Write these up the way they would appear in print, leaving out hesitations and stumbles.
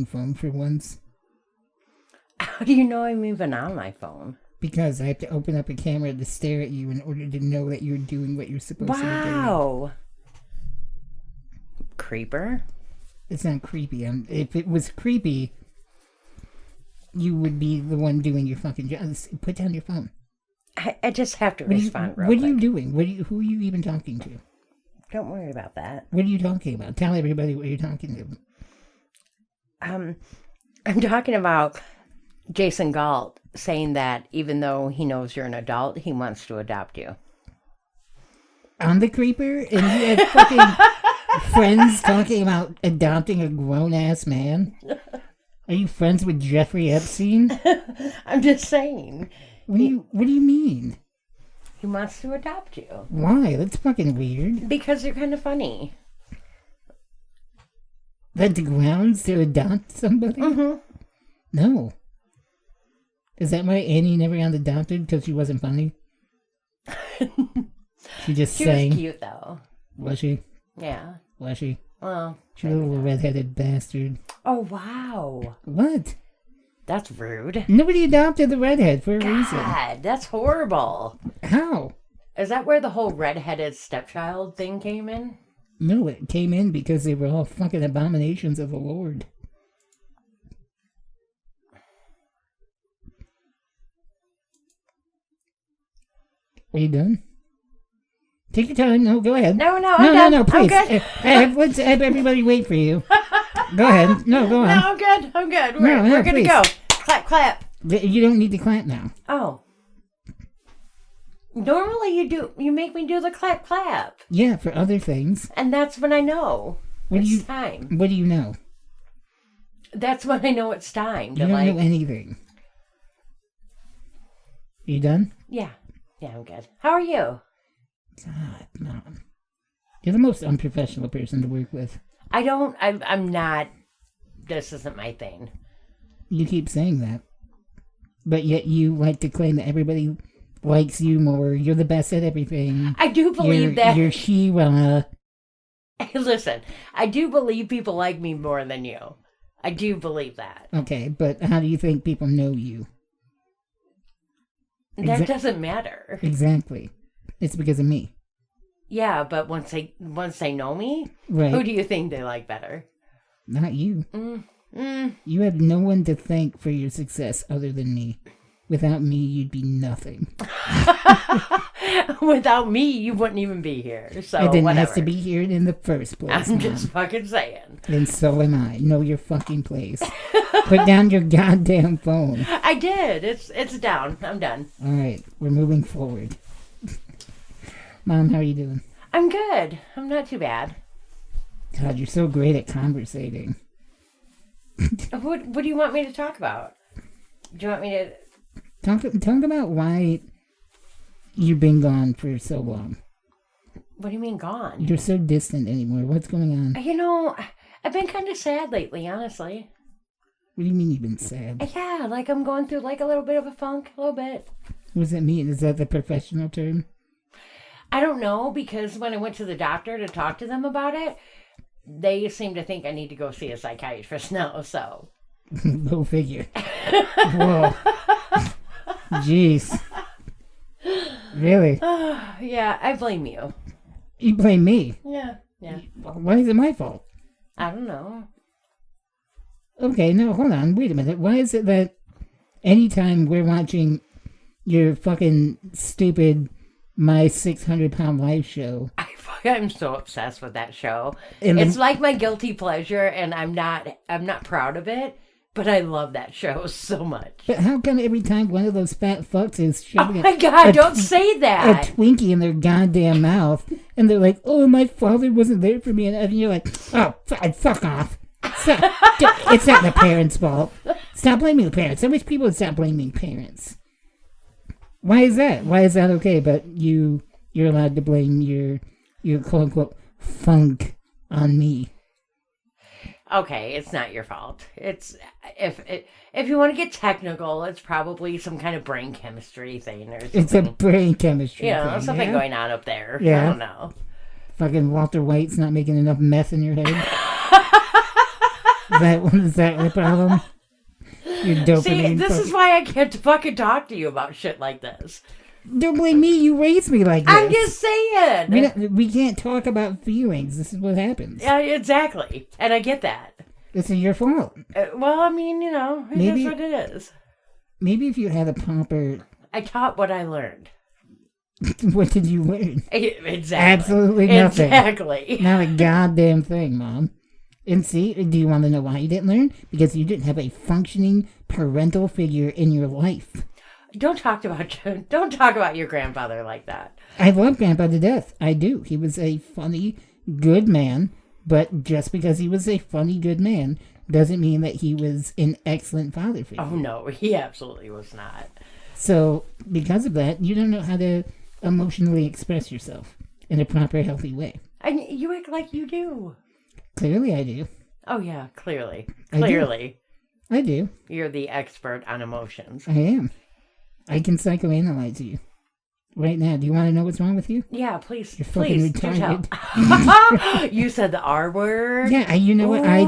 phone for once. How do you know I'm even on my phone? Because I have to open up a camera to stare at you in order to know that you're doing what you're supposed to be doing. Wow. Creeper? It's not creepy. If it was creepy, you would be the one doing your fucking job. Put down your phone. I just have to respond real quick. What are you doing? Who are you even talking to? Don't worry about that. What are you talking about? Tell everybody what you're talking to. I'm talking about Jason Galt saying that even though he knows you're an adult, he wants to adopt you. I'm the creeper? And you had fucking friends talking about adopting a grown-ass man? Are you friends with Jeffrey Epstein? I'm just saying. What do you mean? He wants to adopt you. Why? That's fucking weird. Because you're kind of funny. That's grounds to adopt somebody? Mm-hmm. No. Is that why Annie never got adopted? Because she wasn't funny? She just sang. She was cute, though. Was she? Yeah. Was she? Well. She's a little redheaded bastard. Oh, wow. What? That's rude. Nobody adopted the redhead for a reason. God, that's horrible. How? Is that where the whole redheaded stepchild thing came in? No, it came in because they were all fucking abominations of the Lord. Are you done? Take your time. No, go ahead. No, I'm done. No, please. Let's have everybody wait for you. Go ahead. No, go on. No, I'm good. We're good to go. Clap. You don't need to clap now. Oh. Normally you make me do the clap. Yeah, for other things. And that's when I know it's time. What do you know? That's when I know it's time. You don't know anything. You done? Yeah, I'm good. How are you? God, Mom. You're the most unprofessional person to work with. I'm not. This isn't my thing. You keep saying that. But yet you like to claim that everybody likes you more. You're the best at everything. I do believe that. You're She-Ra. Hey, listen, I do believe people like me more than you. I do believe that. Okay, but how do you think people know you? That doesn't matter. Exactly. It's because of me. Yeah, but once they know me, right. Who do you think they like better? Not you. You have no one to thank for your success other than me. Without me, you'd be nothing. Without me, you wouldn't even be here. So I didn't whatever. have to be here in the first place. I'm just fucking saying. And so am I. Know your fucking place. Put down your goddamn phone. I did. It's down. I'm done. All right, we're moving forward. Mom, how are you doing? I'm good. I'm not too bad. God, you're so great at conversating. What do you want me to talk about? Do you want me to... Talk about why you've been gone for so long. What do you mean gone? You're so distant anymore. What's going on? You know, I've been kind of sad lately, honestly. What do you mean you've been sad? Yeah, like I'm going through like a little bit of a funk, a little bit. What does that mean? Is that the professional term? I don't know, because when I went to the doctor to talk to them about it, they seem to think I need to go see a psychiatrist now, so. Go figure. Whoa. Jeez. Really? Yeah, I blame you. You blame me? Yeah. Why is it my fault? I don't know. Okay, no, hold on. Wait a minute. Why is it that anytime we're watching your fucking stupid My 600-Pound Life show... I'm so obsessed with that show. It's like my guilty pleasure, and I'm not proud of it. But I love that show so much. But how come every time one of those fat fucks is shoving don't say that. A Twinkie in their goddamn mouth, and they're like, oh, my father wasn't there for me, and you're like, oh, fuck off. It's not the parents' fault. Stop blaming the parents. I wish people would stop blaming parents. Why is that? Why is that okay, but you're allowed to blame your quote-unquote funk on me? Okay, it's not your fault. It's if you want to get technical, it's probably some kind of brain chemistry thing or something. It's a brain chemistry thing, something going on up there. Yeah. I don't know. Fucking Walter White's not making enough meth in your head. Is that the problem? Your dopamine. See, this is why I can't fucking talk to you about shit like this. Don't blame me. You raised me like this. I'm just saying. We can't talk about feelings. This is what happens. Yeah, exactly. And I get that. This is your fault. Well, I mean, it is what it is. Maybe if you had a proper... I taught what I learned. What did you learn? Exactly. Absolutely nothing. Exactly. Not a goddamn thing, Mom. And see, do you want to know why you didn't learn? Because you didn't have a functioning parental figure in your life. Don't talk about your grandfather like that. I love Grandpa to death. I do. He was a funny, good man. But just because he was a funny, good man doesn't mean that he was an excellent father figure. Oh, no. He absolutely was not. So, because of that, you don't know how to emotionally express yourself in a proper, healthy way. And you act like you do. Clearly I do. Oh, yeah. Clearly. Clearly. I do. You're the expert on emotions. I am. I can psychoanalyze you. Right now. Do you want to know what's wrong with you? Yeah, please. You're fucking retarded. You said the R word? Yeah, you know what? I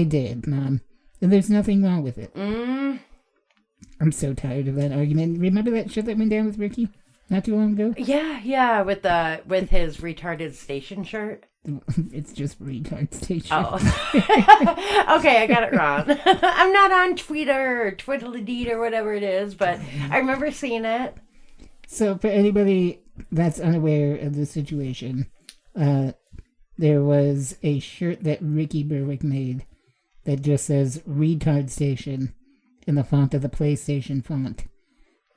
did, Mom. And there's nothing wrong with it. I'm so tired of that argument. Remember that shit that went down with Ricky not too long ago? Yeah, with his retarded station shirt. It's just retard station. Oh. Okay, I got it wrong. I'm not on Twitter or Twiddly-dee or whatever it is, but I remember seeing it. So for anybody that's unaware of the situation, there was a shirt that Ricky Berwick made that just says retard station in the font of the PlayStation font.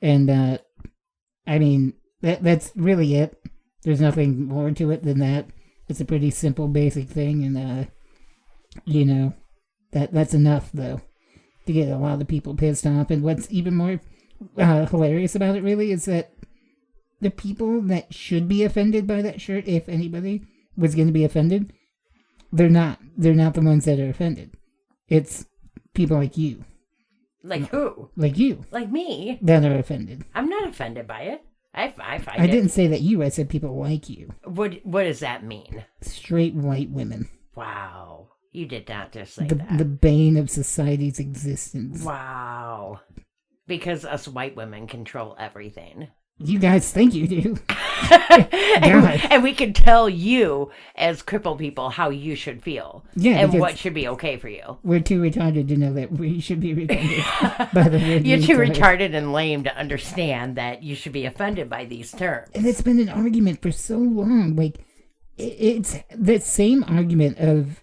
And, I mean, that's really it. There's nothing more to it than that. It's a pretty simple, basic thing, and, that's enough, though, to get a lot of people pissed off. And what's even more hilarious about it, really, is that the people that should be offended by that shirt, if anybody was going to be offended, they're not. They're not the ones that are offended. It's people like you. Like who? Like you. Like me? That are offended. I'm not offended by it. I didn't say that you. I said people like you. What does that mean? Straight white women. Wow. You did not just say that. The bane of society's existence. Wow. Because us white women control everything. You guys think you do. and we can tell you, as crippled people, how you should feel. Yeah, and what should be okay for you. We're too retarded to know that we should be offended by the word You're too retarded and lame to understand that you should be offended by these terms. And it's been an argument for so long. Like, it's the same argument of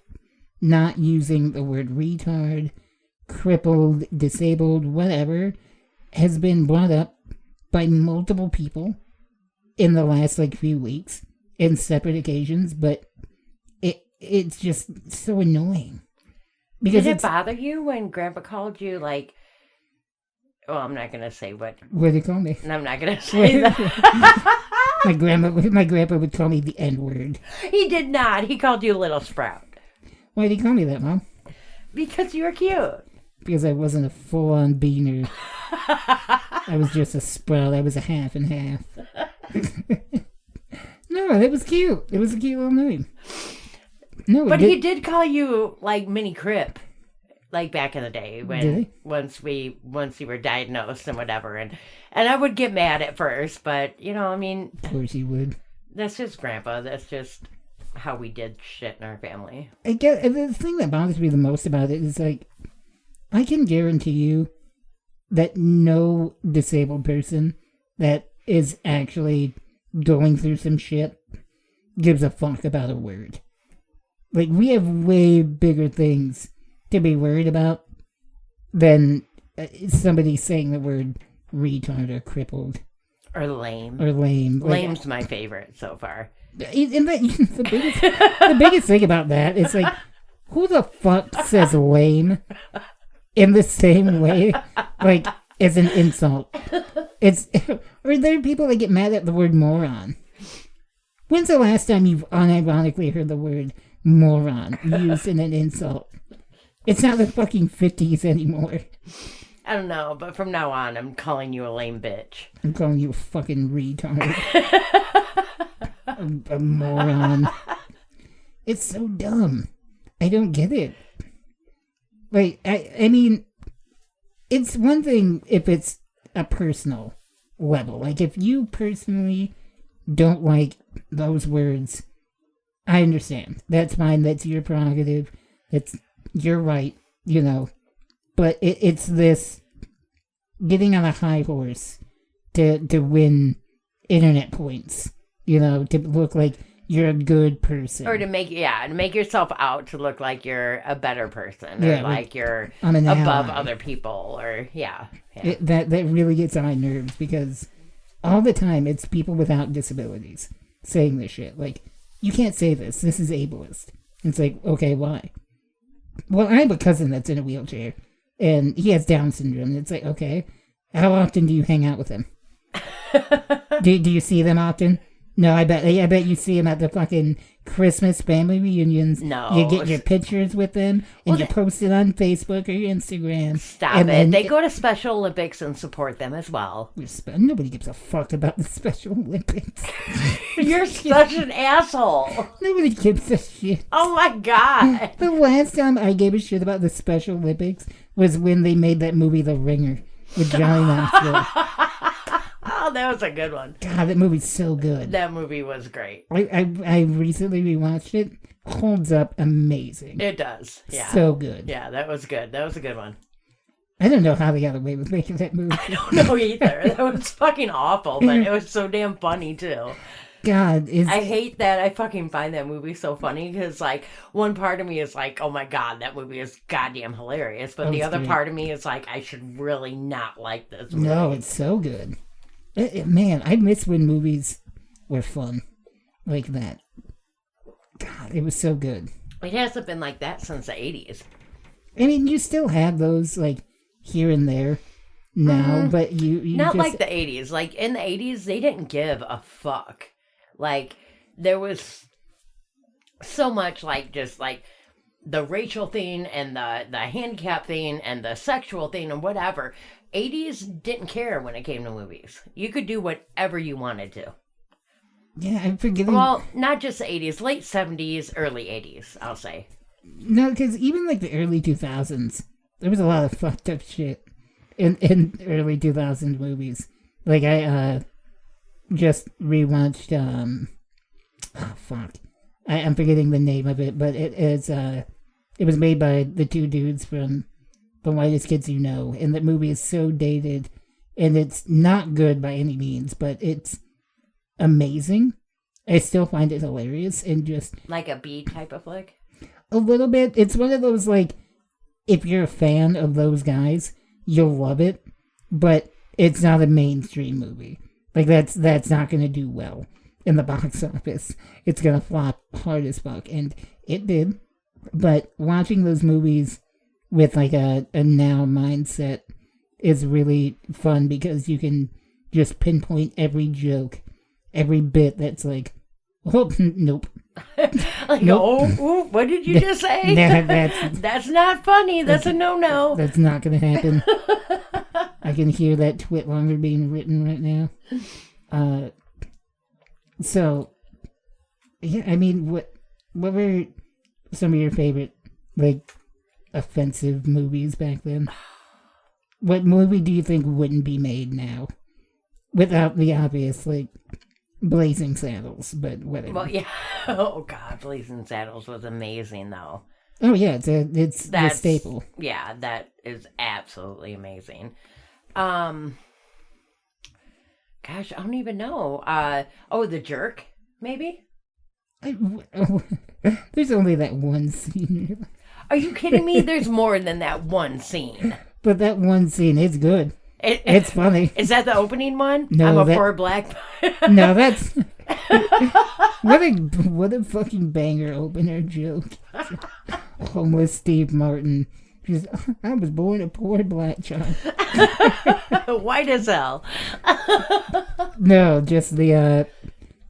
not using the word retard, crippled, disabled, whatever, has been brought up by multiple people in the last few weeks in separate occasions, but it's just so annoying. Because did it bother you when Grandpa called you well, I'm not gonna say what. What did he call me? I'm not gonna say that. My grandpa would call me the N-word. He did not. He called you Little Sprout. Why did he call me that, Mom? Because you were cute. Because I wasn't a full-on beaner. I was just a sprout. I was a half and half. No, it was cute. It was a cute little name. No, but he did call you Mini Cripp, back in the day when once you were diagnosed and whatever, and I would get mad at first, but of course you would. That's just Grandpa. That's just how we did shit in our family. The thing that bothers me the most about it is I can guarantee you that no disabled person that is actually going through some shit gives a fuck about a word. We have way bigger things to be worried about than somebody saying the word retard or crippled. Or lame. Lame's my favorite so far. The biggest thing about that is who the fuck says lame in the same way, as an insult? Or there are people that get mad at the word moron. When's the last time you've unironically heard the word moron used in an insult? It's not the fucking 50s anymore. I don't know, but from now on, I'm calling you a lame bitch. I'm calling you a fucking retard. a moron. It's so dumb. I don't get it. Like, I mean, it's one thing if it's a personal level. Like, if you personally don't like those words, I understand. That's fine. That's your prerogative. It's your right, you know. But it's this getting on a high horse to win internet points, you know, to look like you're a good person. Or to make yourself out to look like you're a better person. Or like you're above other people. Or, That really gets on my nerves because all the time it's people without disabilities saying this shit. Like, you can't say this. This is ableist. It's like, okay, why? Well, I have a cousin that's in a wheelchair, and he has Down syndrome. And it's like, okay, how often do you hang out with him? do you see them often? No, I bet you see them at the fucking Christmas family reunions. No. You get your pictures with them, and you post it on Facebook or Instagram. Stop it. They go to Special Olympics and support them as well. Nobody gives a fuck about the Special Olympics. You're such an asshole. Nobody gives a shit. Oh my God. The last time I gave a shit about the Special Olympics was when they made that movie The Ringer with Johnny Knoxville. Oh, that was a good one. God, that movie's so good. That movie was great. I recently rewatched it. Holds up amazing. It does. Yeah. So good. Yeah, that was good. That was a good one. I don't know how they got away with making that movie. I don't know either. That was fucking awful, but it was so damn funny, too. God, I hate that. I fucking find that movie so funny because, like, one part of me is like, oh my God, that movie is goddamn hilarious. But the other part of me is like, I should really not like this movie. No, it's so good. Man, I miss when movies were fun like that. God, it was so good. It hasn't been like that since the 80s. I mean, you still have those, like, here and there now, but you not just... like the 80s. Like, in the 80s, they didn't give a fuck. Like, there was so much, like, just, like, the racial thing and the handicap thing and the sexual thing and whatever. 80s didn't care when it came to movies. You could do whatever you wanted to. Yeah, I'm forgetting. Well, not just the 80s, late 70s, early 80s, I'll say. No, because even like the early 2000s, there was a lot of fucked up shit in early 2000 movies. Like, I just rewatched, I'm forgetting the name of it, but it was made by the two dudes from The Whitest Kids You Know, and that movie is so dated, and it's not good by any means, but it's amazing. I still find it hilarious, and just... Like a B type of flick? A little bit. It's one of those, like, if you're a fan of those guys, you'll love it, but it's not a mainstream movie. Like, that's not going to do well in the box office. It's going to flop hard as fuck, and it did. But watching those movies with, like, a now mindset is really fun because you can just pinpoint every joke, every bit that's like, oh, nope. Like, nope. Oh, what did you just say? That's not funny. That's a no-no. That's not going to happen. I can hear that twit longer being written right now. So, yeah, I mean, what were some of your favorite, like, offensive movies back then? What movie do you think wouldn't be made now? Without the obvious, like, Blazing Saddles, but whatever. Well, yeah. Oh, God, Blazing Saddles was amazing, though. Oh, yeah, it's the staple. Yeah, that is absolutely amazing. Gosh, I don't even know. The Jerk, maybe? There's only that one scene. Are you kidding me? There's more than that one scene. But that one scene is good. It's funny. Is that the opening one? No, I'm a poor black... No, that's... what a fucking banger opener joke. Homeless Steve Martin. I was born a poor black child. White as hell. No, just the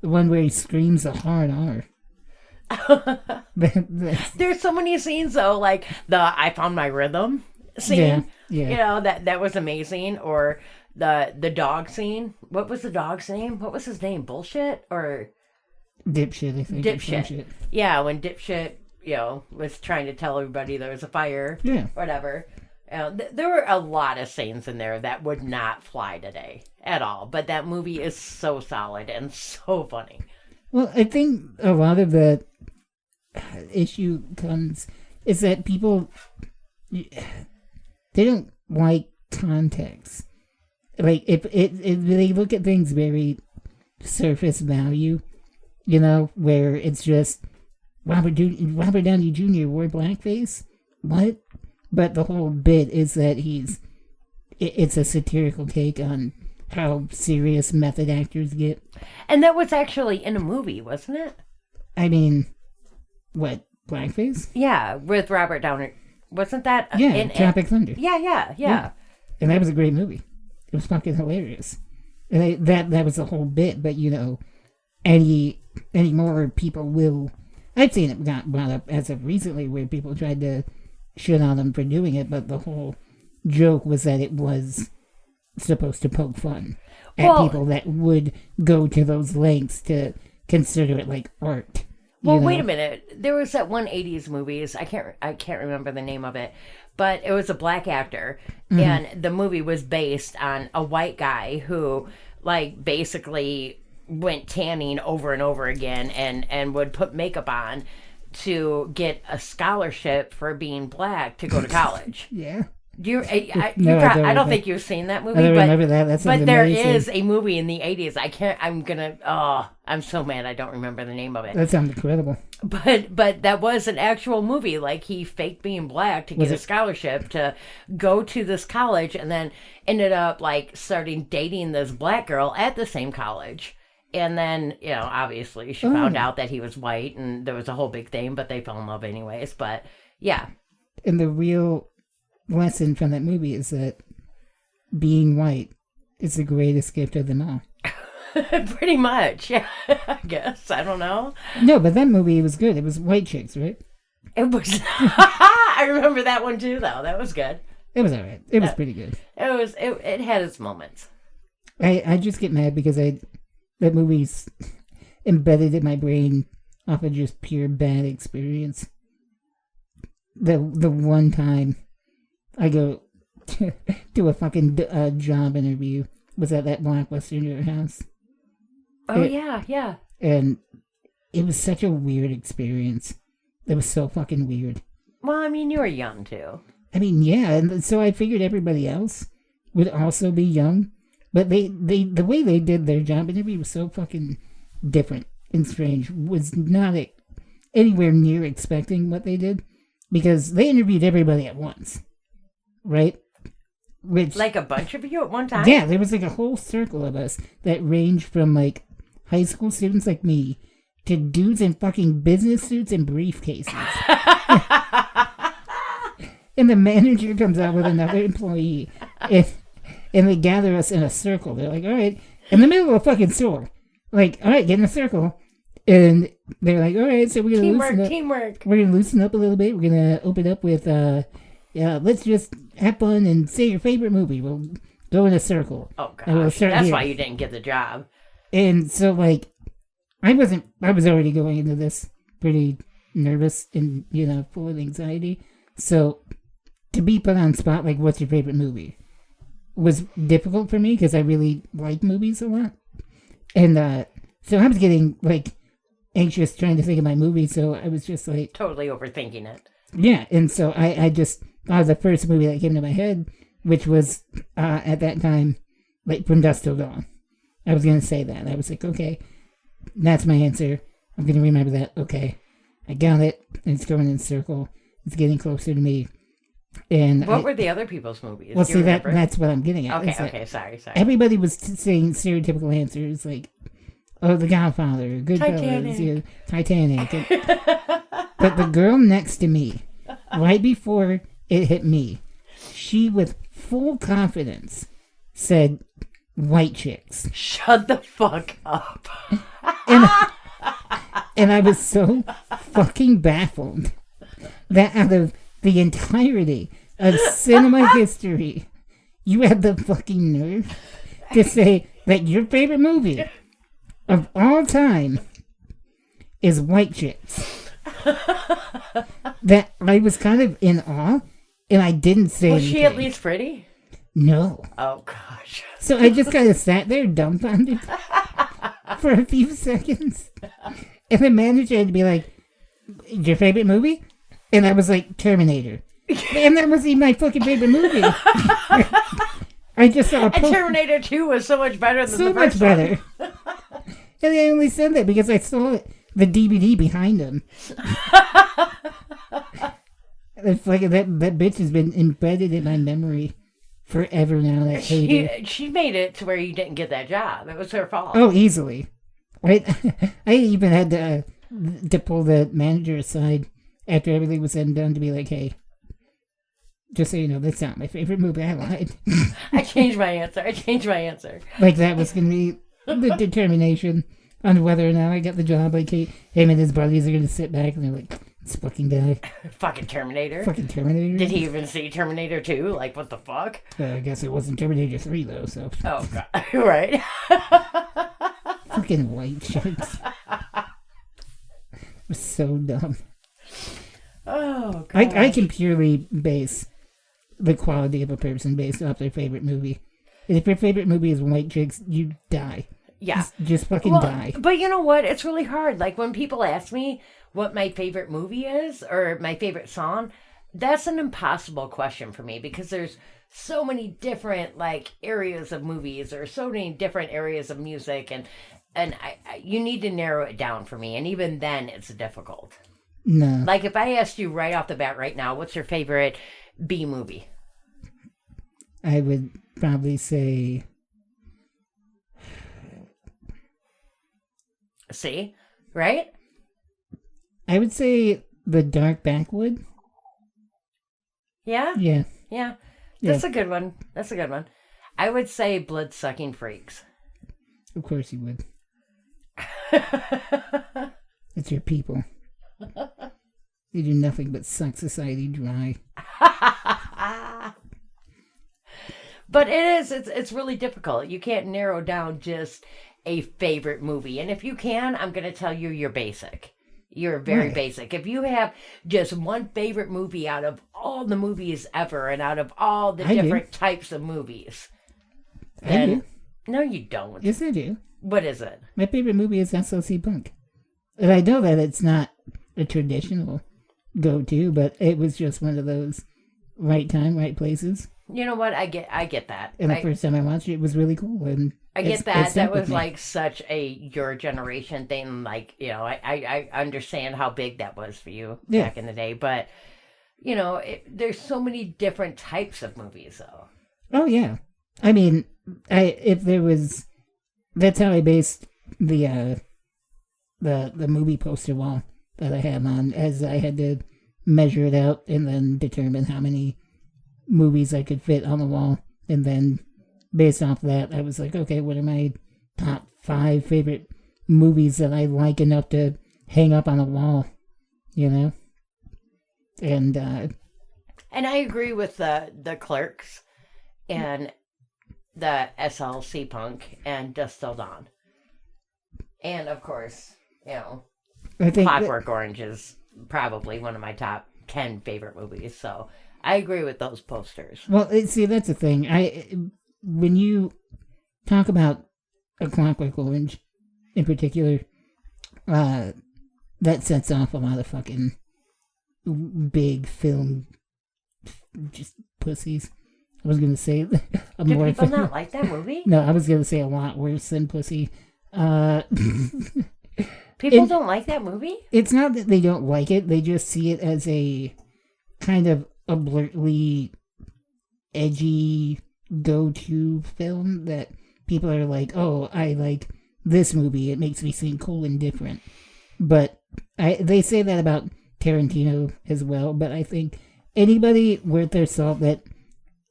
one where he screams a hard R. There's so many scenes, though, like the I Found My Rhythm scene. Yeah. You know, that was amazing. Or the dog scene. What was the dog's name? What was his name? Bullshit? Or... Dipshit, I think. Dipshit. Yeah, when Dipshit was trying to tell everybody there was a fire. Yeah. Whatever. There were a lot of scenes in there that would not fly today at all. But that movie is so solid and so funny. Well, I think a lot of the issue is that people, they don't like context. Like, if they look at things very surface value, where it's just Robert Downey Jr. wore blackface. What? But the whole bit is that it's a satirical take on how serious method actors get. And that was actually in a movie, wasn't it? I mean, what, blackface? Yeah, with Robert Downey. Wasn't that? Yeah, Tropic Thunder. Yeah. And that was a great movie. It was fucking hilarious. And that was the whole bit, but any more people will... I've seen it got brought up as of recently where people tried to shit on him for doing it, but the whole joke was that it was supposed to poke fun at people that would go to those lengths to consider it like art. Well, wait a minute. There was that one 80s movies. I can't remember the name of it, but it was a black actor, and the movie was based on a white guy who, like, basically went tanning over and over again and would put makeup on to get a scholarship for being black to go to college. Yeah. I don't think you've seen that movie. I don't remember that. But there is a movie in the 80s. I'm so mad I don't remember the name of it. That sounds incredible. But that was an actual movie. Like, he faked being black to get a scholarship to go to this college, and then ended up, like, starting dating this black girl at the same college. And then, obviously she found out that he was white, and there was a whole big thing, but they fell in love anyways. But, yeah. And the real lesson from that movie is that being white is the greatest gift of them all. Pretty much, yeah. I guess. I don't know. No, but that movie was good. It was white chicks, right? It was. I remember that one too, though. That was good. It was all right. It was pretty good. It had its moments. I just get mad because that movie's embedded in my brain off of just pure bad experience. The one time I go to a fucking job interview was at that Blockbuster near your house. Oh, yeah. And it was such a weird experience. It was so fucking weird. Well, I mean, you were young, too. I mean, yeah, and so I figured everybody else would also be young. But the way they did their job interview was so fucking different and strange. Was not anywhere near expecting what they did. Because they interviewed everybody at once. Right? Like a bunch of you at one time? Yeah, there was like a whole circle of us that ranged from like high school students like me to dudes in fucking business suits and briefcases. And the manager comes out with another employee and they gather us in a circle. They're like, all right, in the middle of a fucking store. Like, all right, get in a circle. And they're like, all right, so we're going to loosen up. Teamwork. We're going to loosen up a little bit. We're going to open up with, let's just have fun and say your favorite movie. We'll go in a circle. Oh, gosh. That's why you didn't get the job. And so, like, I was already going into this pretty nervous and, full of anxiety. So, to be put on spot, like, what's your favorite movie, was difficult for me because I really like movies a lot. And, so I was getting, like, anxious trying to think of my movie, so I was just, like... Totally overthinking it. Yeah, and so I just thought of the first movie that came to my head, which was, at that time, like, From Dusk Till Dawn. I was going to say that. I was like, okay, that's my answer. I'm going to remember that. Okay, I got it. It's going in a circle. It's getting closer to me. And what were the other people's movies? Well, see, that's what I'm getting at. Okay, sorry. Everybody was saying stereotypical answers, like, oh, The Godfather, Goodfellas, Titanic. But the girl next to me, right before it hit me, she with full confidence said, White Chicks. Shut the fuck up. And I was so fucking baffled that out of the entirety of cinema history, you had the fucking nerve to say that your favorite movie of all time is White Chicks. that I was kind of in awe, and I didn't say Was anything. she at least pretty? No. Oh, gosh. So I just kind of sat there dumbfounded for a few seconds. And the manager had to be like, your favorite movie? And I was like, Terminator. And that wasn't even my fucking favorite movie. I just saw a And Terminator 2 was so much better than so the first much better. And I only said that because I saw the DVD behind him. It's like that bitch has been embedded in my memory forever now. That hater. She made it to where you didn't get that job. It was her fault. Oh, easily. Right? I even had to pull the manager aside after everything was said and done to be like, hey, just so you know, that's not my favorite movie. I lied. I changed my answer. Like that was going to be the determination on whether or not I got the job. Like him and his buddies are going to sit back and they're like, this fucking guy. Fucking Terminator. Fucking Terminator. Did he even see Terminator 2? Like, what the fuck? I guess it wasn't Terminator 3 though, so. Oh, God. Right. Fucking white shirts. It was so dumb. Oh, God. I can purely base the quality of a person based off their favorite movie. And if your favorite movie is White Chicks, you die. Yeah. Just fucking die. But you know what? It's really hard. Like, when people ask me what my favorite movie is or my favorite song, that's an impossible question for me because there's so many different, like, areas of movies or so many different areas of music, and you need to narrow it down for me, and even then, it's difficult. No. Like, if I asked you right off the bat right now, what's your favorite B movie? I would probably say... See? Right? I would say The Dark Backwood. Yeah? Yeah. Yeah. That's a good one. That's a good one. I would say Blood-Sucking Freaks. Of course you would. It's your people. They do nothing but suck society dry. But it's really difficult. You can't narrow down just a favorite movie. And if you can, I'm going to tell you you're basic. You're very basic. If you have just one favorite movie out of all the movies ever and out of all the different types of movies, then... I do. No, you don't. Yes, I do. What is it? My favorite movie is SLC Punk. And I know that it's not a traditional go-to, but it was just one of those right time, right places. You know what? I get that. And the first time I watched it, it was really cool. And I get that. That was like such a your generation thing. Like, you know, I understand how big that was for you back in the day. But, you know, there's so many different types of movies, though. Oh, yeah. I mean, that's how I based the movie poster wall that I have on, as I had to measure it out and then determine how many movies I could fit on the wall. And then based off that, I was like, okay, what are my top 5 favorite movies that I like enough to hang up on a wall, you know? And I agree with the Clerks and the SLC Punk and Dust Till Dawn. And, of course, you know, I think Clockwork Orange is probably one of my top 10 favorite movies. So I agree with those posters. Well, see, that's the thing. When you talk about a Clockwork Orange in particular, that sets off a lot of fucking big film just pussies. I was gonna say Do people not like that movie? No, I was gonna say a lot worse than pussy. People don't like that movie? It's not that they don't like it, they just see it as a kind of overtly edgy go-to film that people are like, oh, I like this movie, it makes me seem cool and different. But they say that about Tarantino as well, but I think anybody worth their salt that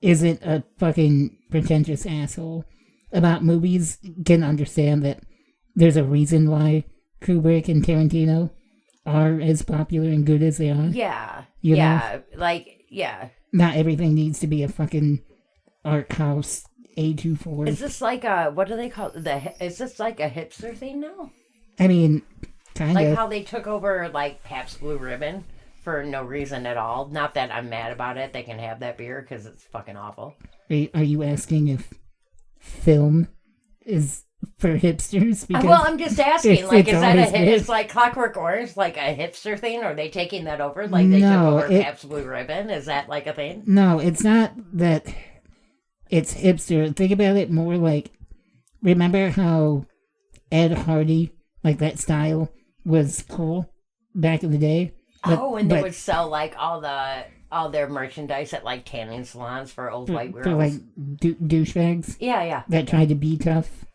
isn't a fucking pretentious asshole about movies can understand that there's a reason why Kubrick and Tarantino are as popular and good as they are. Yeah. You know? Not everything needs to be a fucking art house A24. Is this like what do they call it? Is this like a hipster thing now? I mean, kind of. Like how they took over like Pabst Blue Ribbon for no reason at all. Not that I'm mad about it. They can have that beer because it's fucking awful. Are you asking if film is for hipsters? Because well, I'm just asking. Like, is that it's like Clockwork Orange, like a hipster thing? Are they taking that over? Like they took over Pabst Blue Ribbon? Is that like a thing? No, it's not that it's hipster. Think about it more like, remember how Ed Hardy, like that style, was cool back in the day? They would sell like all their merchandise at like tanning salons for old white girls. For like douchebags? Yeah. That tried to be tough?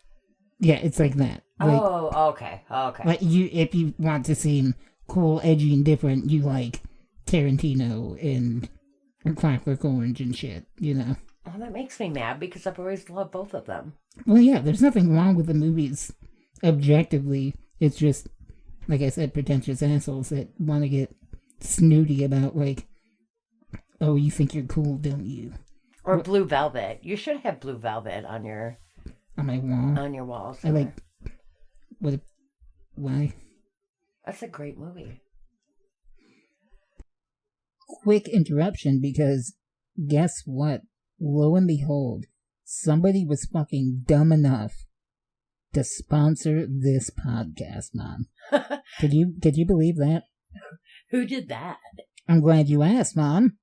Yeah, it's like that. Like, Okay. Like if you want to seem cool, edgy, and different, you like Tarantino and Clockwork Orange and shit, you know? Well, that makes me mad because I've always loved both of them. Well, yeah, there's nothing wrong with the movies objectively. It's just, like I said, pretentious assholes that want to get snooty about, like, oh, you think you're cool, don't you? Or Blue Velvet. You should have Blue Velvet on your my wall. On your wall. I like. Why? That's a great movie. Quick interruption because guess what? Lo and behold, somebody was fucking dumb enough to sponsor this podcast, Mom. Could you believe that? Who did that? I'm glad you asked, Mom.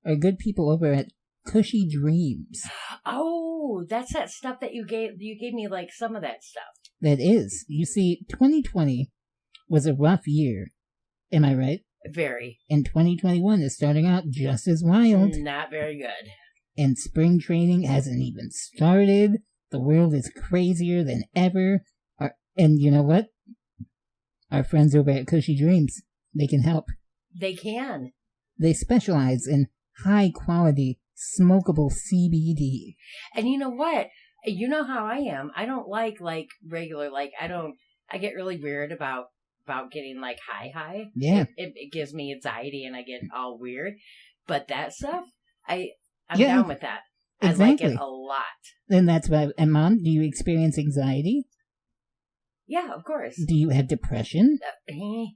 Our good people over at Cushy Dreams. Oh, that's that stuff that you gave me, like some of that stuff. That is. You see, 2020 was a rough year. Am I right? Very. And 2021 is starting out just as wild. Not very good. And spring training hasn't even started. The world is crazier than ever. And you know what? Our friends over at Cushy Dreams, they can help. They can. They specialize in high-quality, smokable CBD. And you know what? You know how I am. I don't like regular, I get really weird about getting, like, high. Yeah. It gives me anxiety and I get all weird. But that stuff, I'm down with that. Exactly. I like it a lot. And that's why, and Mom, do you experience anxiety? Yeah, of course. Do you have depression?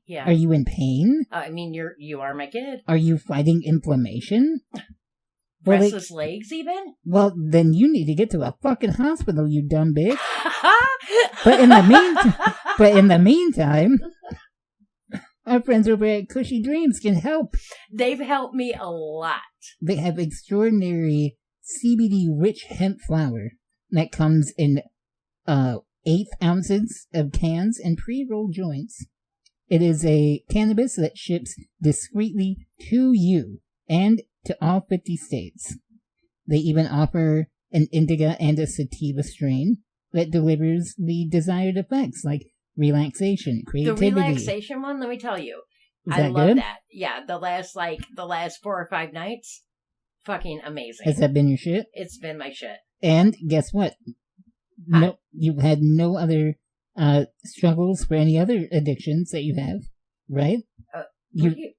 Yeah. Are you in pain? I mean, you are my kid. Are you fighting inflammation? Restless legs, even? Well, then you need to get to a fucking hospital, you dumb bitch. But in the meantime, our friends over at Cushy Dreams can help. They've helped me a lot. They have extraordinary CBD-rich hemp flower that comes in 1/8 ounces of cans and pre-rolled joints. It is a cannabis that ships discreetly to you and to all 50 states. They even offer an indica and a sativa strain that delivers the desired effects like relaxation, creativity. The relaxation one, let me tell you. I love that. Yeah, the last 4 or 5 nights, fucking amazing. Has that been your shit? It's been my shit. And guess what? No, you've had no other struggles for any other addictions that you have, right?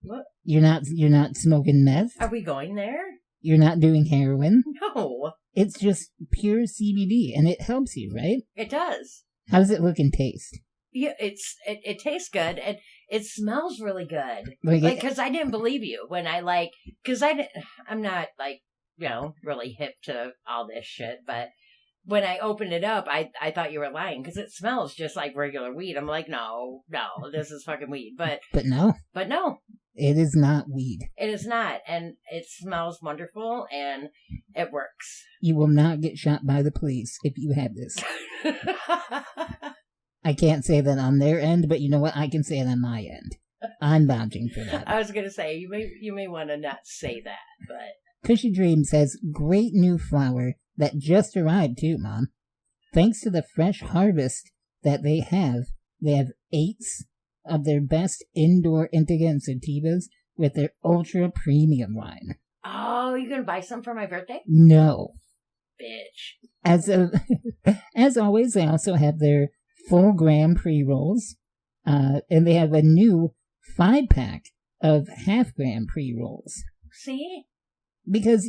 What? You're not smoking meth. Are we going there? You're not doing heroin. No. It's just pure CBD, and it helps you, right? It does. How does it look and taste? Yeah, it tastes good, and it smells really good. Like, because I didn't believe you when I'm not really hip to all this shit, but when I opened it up, I thought you were lying because it smells just like regular weed. I'm like, no, this is fucking weed. But no. It is not weed. It is not. And it smells wonderful and it works. You will not get shot by the police if you have this. I can't say that on their end, but you know what? I can say it on my end. I'm vouching for that. I was going to say, you may want to not say that, but... Cushy Dreams has great new flower that just arrived too, Mom. Thanks to the fresh harvest that they have 8s of their best indoor indica and sativas with their ultra premium line. Oh, you gonna buy some for my birthday? No. Bitch. As always, they also have their full gram pre-rolls, and they have a new 5-pack of half-gram pre-rolls. See? Because,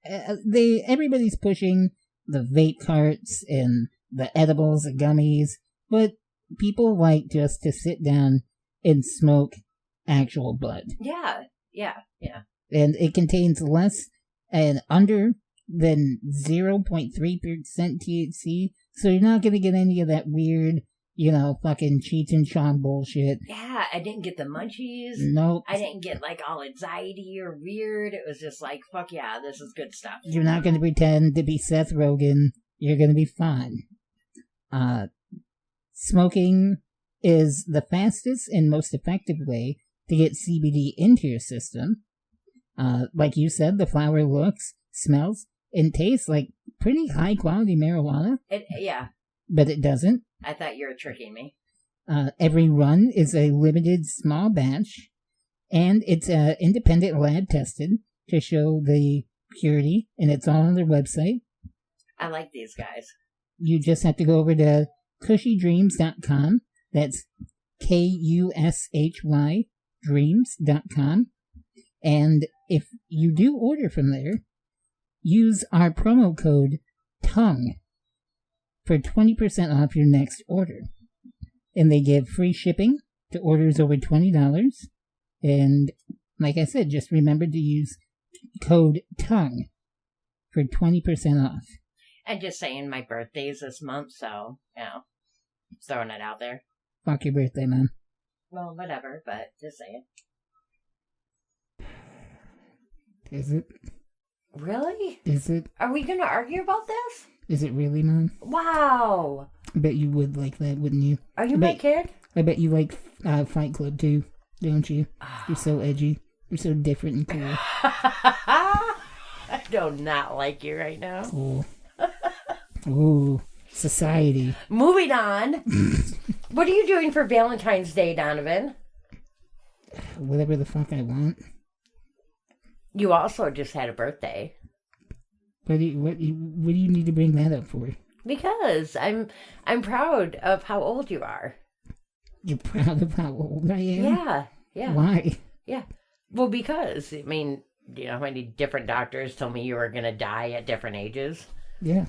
everybody's pushing the vape carts and the edibles, the gummies, but people like just to sit down and smoke actual blood. Yeah. And it contains less and under than 0.3% THC, so you're not going to get any of that weird, fucking Cheech and Chong bullshit. Yeah, I didn't get the munchies. Nope. I didn't get, all anxiety or weird. It was just like, fuck yeah, this is good stuff. You're not going to pretend to be Seth Rogen. You're going to be fine. Smoking is the fastest and most effective way to get CBD into your system. Like you said, the flower looks, smells, and tastes like pretty high quality marijuana. Yeah. But it doesn't. I thought you were tricking me. Every run is a limited small batch, and it's independent lab tested to show the purity, and it's all on their website. I like these guys. You just have to go over to cushydreams.com. That's KUSHY dreams.com. And if you do order from there, use our promo code TONGUE for 20% off your next order. And they give free shipping to orders over $20. And like I said, just remember to use code TONGUE for 20% off. And just saying my birthday's this month, so, throwing it out there. Fuck your birthday, man. Well, whatever, but just saying. Is it? Really? Is it? Are we going to argue about this? Is it really, man? Wow. I bet you would like that, wouldn't you? Are you my kid? I bet you like Fight Club too, don't you? You're so edgy. You're so different and cool. I do not like you right now. Cool. Ooh, society. Moving on. What are you doing for Valentine's Day, Donovan? Whatever the fuck I want. You also just had a birthday. What do you need to bring that up for? Because I'm proud of how old you are. You're proud of how old I am? Yeah. Why? Yeah. Well, because, do you know how many different doctors told me you were going to die at different ages? Yeah.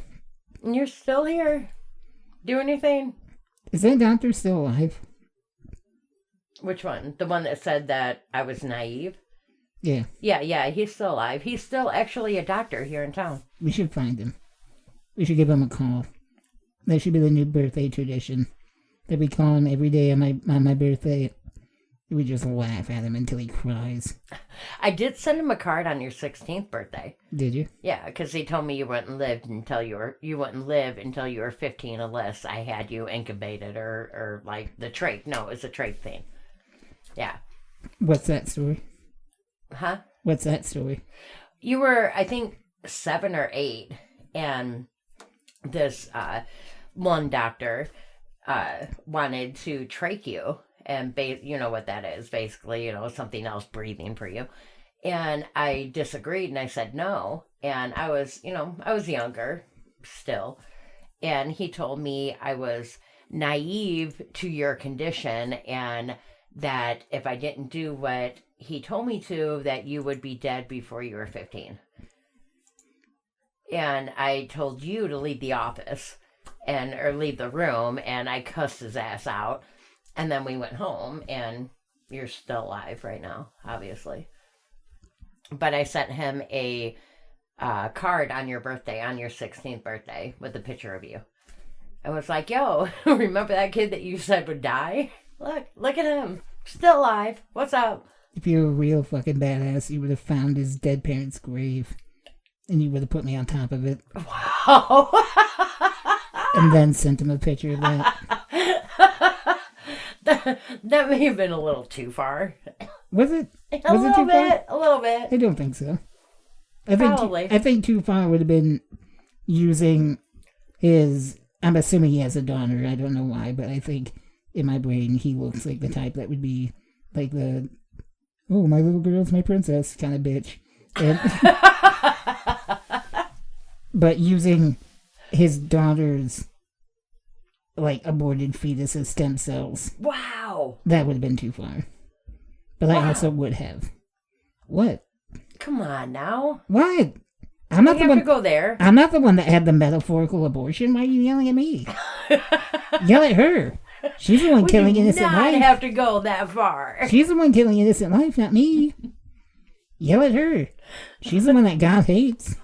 And you're still here. Doing your thing. Is that doctor still alive? Which one? The one that said that I was naive? Yeah. Yeah, he's still alive. He's still actually a doctor here in town. We should find him. We should give him a call. That should be the new birthday tradition. That we call him every day on my birthday. We just laugh at him until he cries. I did send him a card on your 16th birthday. Did you? Yeah, because he told me you wouldn't live until you were 15 unless I had you incubated or like the trach. No, it was a trach thing. Yeah. What's that story? Huh? What's that story? You were, I think, 7 or 8, and this one doctor wanted to trach you, and you know what that is, basically, something else breathing for you. And I disagreed, and I said no, and I was younger still, and he told me I was naive to your condition, and that if I didn't do what he told me to, that you would be dead before you were 15. And I told you to leave the office or leave the room, and I cussed his ass out. And then we went home, and you're still alive right now, obviously. But I sent him a card on your birthday, on your 16th birthday, with a picture of you. I was like, yo, remember that kid that you said would die? Look at him. Still alive. What's up? If you were a real fucking badass, you would have found his dead parents' grave. And you would have put me on top of it. Wow. And then sent him a picture of that. That may have been a little too far. Was it? A little bit. I don't think so. Probably. I think too far would have been using his... I'm assuming he has a daughter. I don't know why, but I think in my brain he looks like the type that would be like the... Oh, my little girl's my princess kind of bitch. And but using his daughter's like aborted fetus as stem cells. Wow. That would have been too far. But I also would have. What? Come on now. What? I'm not the one to go there. I'm not the one that had the metaphorical abortion. Why are you yelling at me? Yell at her. She's the one killing We do innocent not life. have to go that far. She's the one killing innocent life, not me. Yell at her. She's the one that God hates.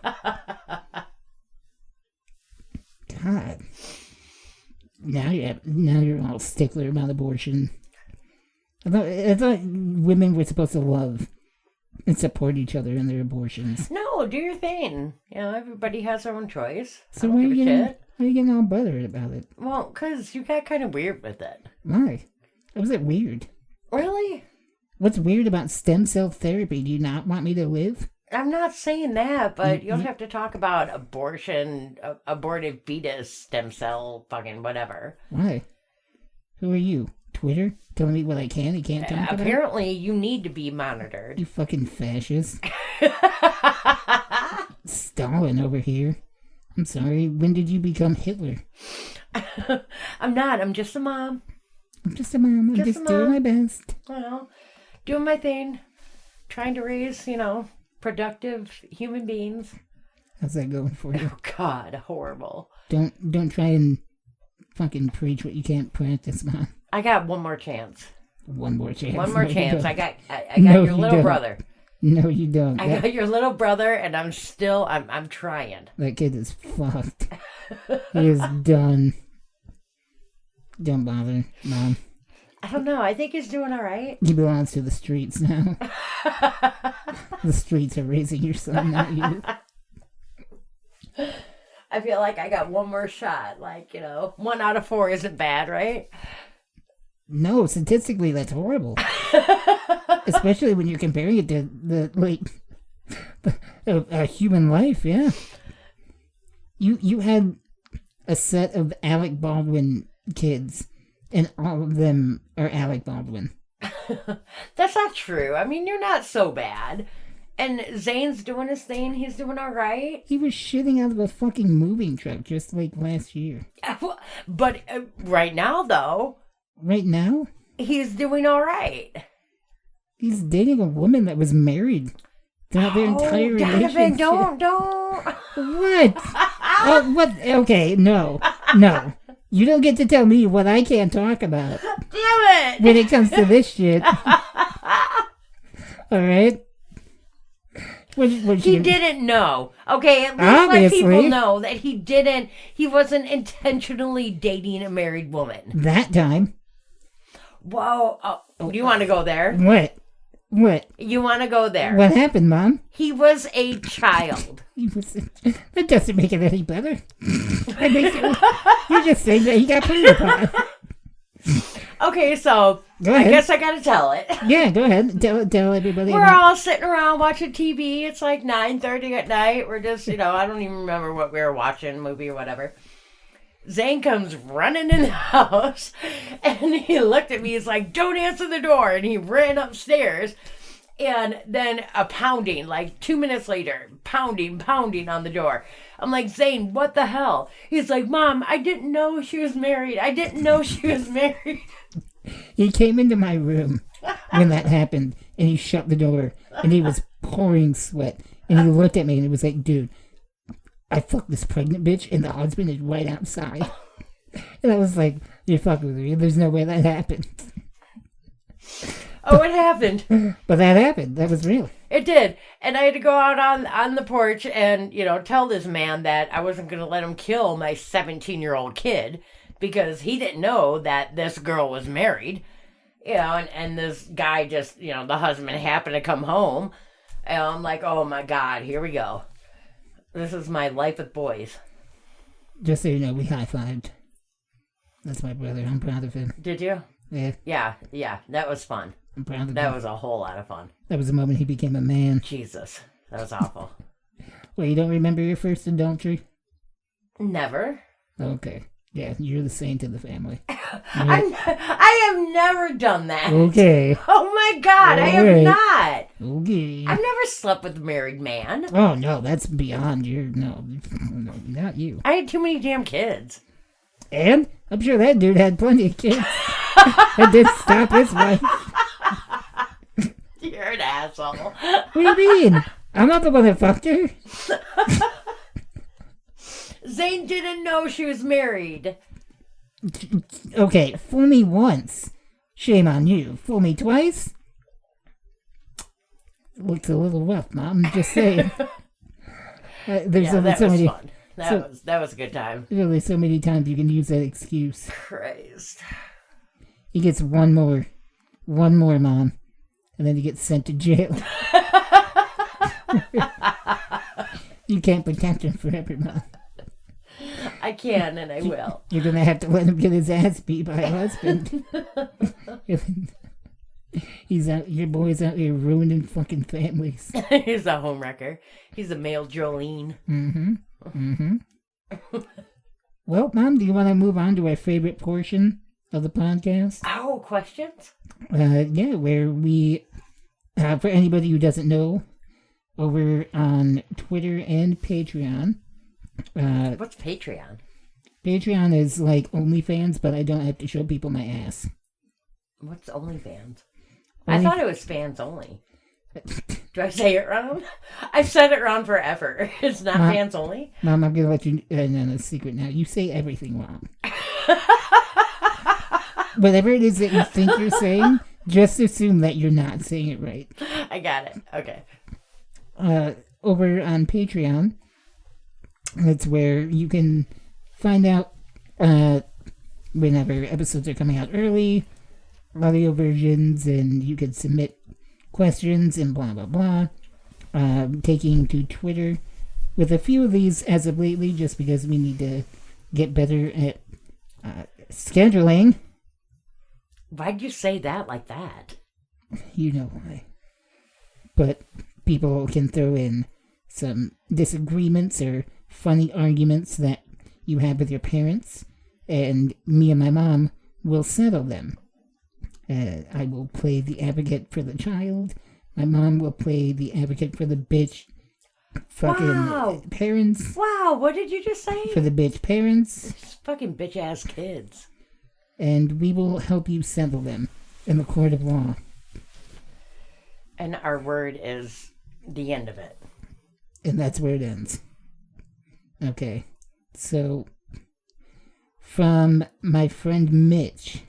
God. Now you're all stickler about abortion. I thought women were supposed to love and support each other in their abortions. No, do your thing. You know, everybody has their own choice. So why are you getting all bothered about it? Well, because you got kind of weird with it. Why? How was it weird? Really? What's weird about stem cell therapy? Do you not want me to live? I'm not saying that, but you don't have to talk about abortion, aborted fetus, stem cell, fucking whatever. Why? Who are you? Twitter? Telling me what I can and can't talk about? Apparently, you need to be monitored. You fucking fascist. Stalin over here. I'm sorry, when did you become Hitler? I'm not. I'm just a mom. I'm just a mom. I'm just doing my best. Well, doing my thing. Trying to raise, productive human beings. How's that going for you? Oh, God, horrible. Don't try and fucking preach what you can't practice, Mom. I got one more chance. One more chance. One more chance. I got No, your little brother. No, you don't. I got your little brother, and I'm trying. That kid is fucked. He is done. Don't bother, Mom. I don't know. I think he's doing all right. He belongs to the streets now. The streets are raising your son, not you. I feel like I got one more shot. 1 out of 4 isn't bad, right? No, statistically, that's horrible. Especially when you're comparing it to a human life, yeah. You had a set of Alec Baldwin kids, and all of them are Alec Baldwin. That's not true. I mean, you're not so bad. And Zane's doing his thing. He's doing all right. He was shitting out of a fucking moving truck just like last year. But right now, though... Right now? He's doing all right. He's dating a woman that was married throughout their entire relationship. Don't. What? What? Okay, no. You don't get to tell me what I can't talk about. Damn it! When it comes to this shit. Alright? He didn't know. Okay, at least Obviously. let people know that he wasn't intentionally dating a married woman. That time. Whoa. Oh, do you want to go there? What? You want to go there? What happened, Mom? He was a child. That doesn't make it any better. You're just saying that he got played upon. Okay, so I guess I gotta tell it. Yeah, go ahead. Tell everybody. We're all sitting around watching TV. It's like 9:30 at night. We're just, I don't even remember what we were watching, movie or whatever. Zane comes running in the house, and he looked at me. He's like, "Don't answer the door," and he ran upstairs. And then a pounding, 2 minutes later, pounding on the door. I'm like, Zane, what the hell? He's like, Mom, I didn't know she was married. He came into my room when that happened, and he shut the door, and he was pouring sweat. And he looked at me, and he was like, dude, I fucked this pregnant bitch, and the husband is right outside. And I was like, you're fucking with me. There's no way that happened. Oh, it happened. But that happened. That was real. It did. And I had to go out on the porch and, tell this man that I wasn't going to let him kill my 17-year-old kid because he didn't know that this girl was married. And this guy just, the husband happened to come home. And I'm like, oh my God, here we go. This is my life with boys. Just so you know, we high-fived. That's my brother. I'm proud of him. Did you? Yeah. Yeah. That was fun. I'm proud of him. That was a whole lot of fun. That was the moment he became a man. Jesus. That was awful. Well, you don't remember your first adultery? Never. Okay. Yeah, you're the saint of the family. I have never done that. Okay. Oh my God, I have not. Okay. I've never slept with a married man. Oh no, that's beyond your no, not you. I had too many damn kids. And I'm sure that dude had plenty of kids. That did stop his wife. You're an asshole. What do you mean? I'm not the one that fucked her. Zane didn't know she was married. Okay, fool me once. Shame on you. Fool me twice? Looks a little rough, Mom. Just saying. There's only that so was many. fun. That was a good time. Really, so many times you can use that excuse. Christ. He gets one more, Mom, and then he gets sent to jail. You can't protect him forever, Mom. I can, and I will. You're gonna have to let him get his ass beat by a husband. Your boy's out here ruining fucking families. He's a homewrecker. He's a male Jolene. Well, Mom, do you want to move on to our favorite portion of the podcast? Oh, questions? Yeah, where we, for anybody who doesn't know, over on Twitter and Patreon. What's Patreon? Patreon is like OnlyFans, but I don't have to show people my ass. What's OnlyFans? I thought it was fans only. Do I say it wrong? I've said it wrong forever. It's not fans only? Mom, I'm going to let you in on a secret now. You say everything wrong. Whatever it is that you think you're saying, just assume that you're not saying it right. I got it. Okay. Over on Patreon, that's where you can find out whenever episodes are coming out early, audio versions, and you can submit questions and blah blah blah. Taking to Twitter with a few of these as of lately, just because we need to get better at scheduling. Why'd you say that like that? You know why. But people can throw in some disagreements or funny arguments that you have with your parents, and me and my mom will settle them. I will play the advocate for the child. My mom will play the advocate for the bitch fucking parents. Wow, what did you just say? For the bitch parents. It's fucking bitch ass kids. And we will help you settle them in the court of law. And our word is the end of it. And that's where it ends. Okay. So, from my friend Mitch,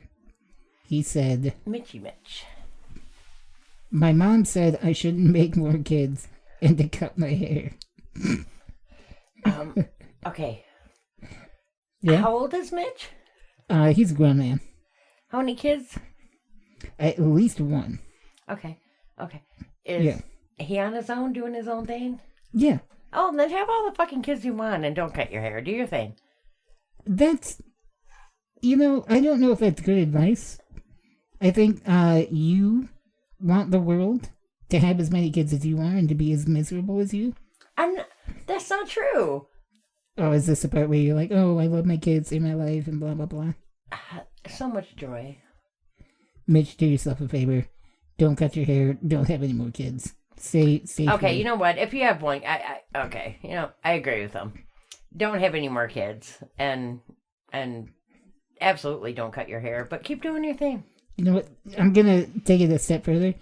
he said, Mitchy Mitch. My mom said I shouldn't make more kids and to cut my hair. Okay. Yeah? How old is Mitch? He's a grown man. How many kids? At least one. Okay. Is Yeah. he on his own doing his own thing? Yeah. Oh, then have all the fucking kids you want and don't cut your hair. Do your thing. That's, I don't know if that's good advice. I think you want the world to have as many kids as you are and to be as miserable as you. That's not true. Oh, is this the part where you're like, oh, I love my kids, save my life, and blah, blah, blah? So much joy. Mitch, do yourself a favor. Don't cut your hair. Don't have any more kids. Stay Okay, free. you know what? If you have one, I agree with them. Don't have any more kids, and absolutely don't cut your hair, but keep doing your thing. You know what? I'm gonna take it a step further.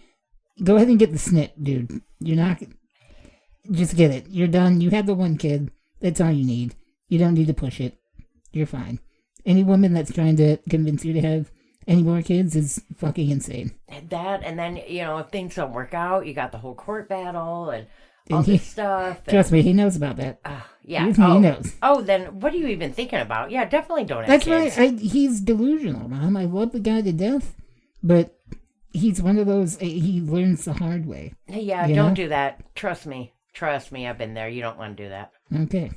Go ahead and get the snit, dude. You're not... Just get it. You're done. You have the one kid. That's all you need. You don't need to push it. You're fine. Any woman that's trying to convince you to have any more kids is fucking insane. That, and then, if things don't work out, you got the whole court battle and all this stuff. Trust me, he knows about that. Yeah. He knows. Oh, then what are you even thinking about? Yeah, definitely don't have That's kids. why he's delusional, Mom. I love the guy to death, but he's one of those, he learns the hard way. Yeah, don't do that. Trust me. I've been there. You don't want to do that. Okay.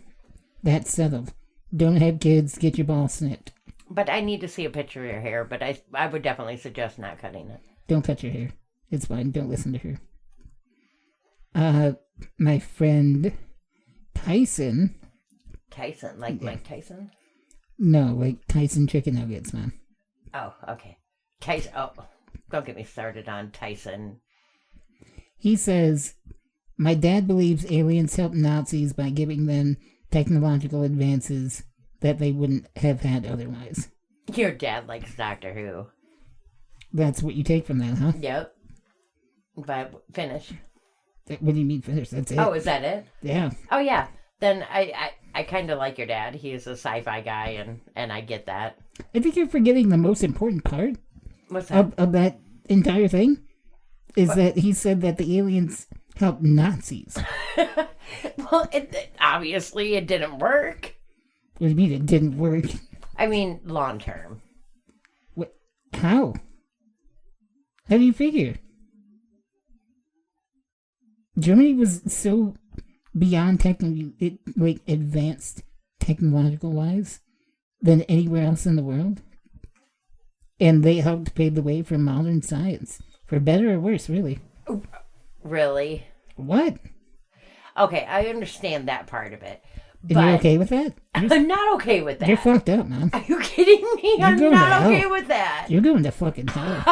That's settled. Don't have kids. Get your balls snipped. But I need to see a picture of your hair, but I would definitely suggest not cutting it. Don't cut your hair. It's fine. Don't listen to her. My friend Tyson. Tyson? Like Mike Tyson? No, like Tyson chicken nuggets, man. Oh, okay. Tyson. Oh, don't get me started on Tyson. He says, my dad believes aliens helped Nazis by giving them technological advances that they wouldn't have had otherwise. Your dad likes Doctor Who. That's what you take from that, huh? Yep. But finish. What do you mean finish? That's it. Oh, is that it? Yeah. Oh, yeah. Then I I kind of like your dad. He is a sci-fi guy, and I get that. I think you're forgetting the most important part What's that? of that entire thing. Is that he said that the aliens helped Nazis. Well, obviously it didn't work. What do you mean it didn't work? I mean, long term. What? How? How do you figure? Germany was so beyond advanced technological wise than anywhere else in the world. And they helped pave the way for modern science. For better or worse, really. Really? What? Okay, I understand that part of it. And you're okay with that? I'm not okay with that. You're fucked up, man. Are you kidding me? I'm not okay with that. You're going to fucking hell.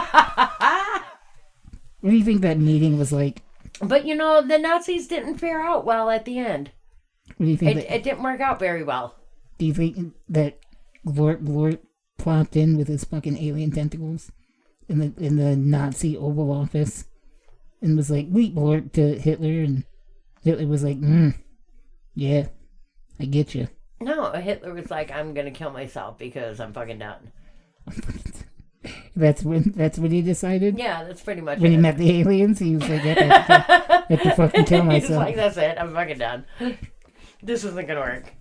What do you think that meeting was like? But the Nazis didn't fare out well at the end. What do you think? It didn't work out very well. Do you think that Glort plopped in with his fucking alien tentacles in the Nazi Oval Office and was like, "Wait, Blort," to Hitler, and Hitler was like, "Yeah, I get you." No, Hitler was like, "I'm gonna kill myself because I'm fucking done." That's when he decided. Yeah, that's pretty much when it. He met the aliens. He was like, "I have to fucking kill myself." He's like, "That's it. I'm fucking done. This isn't gonna work."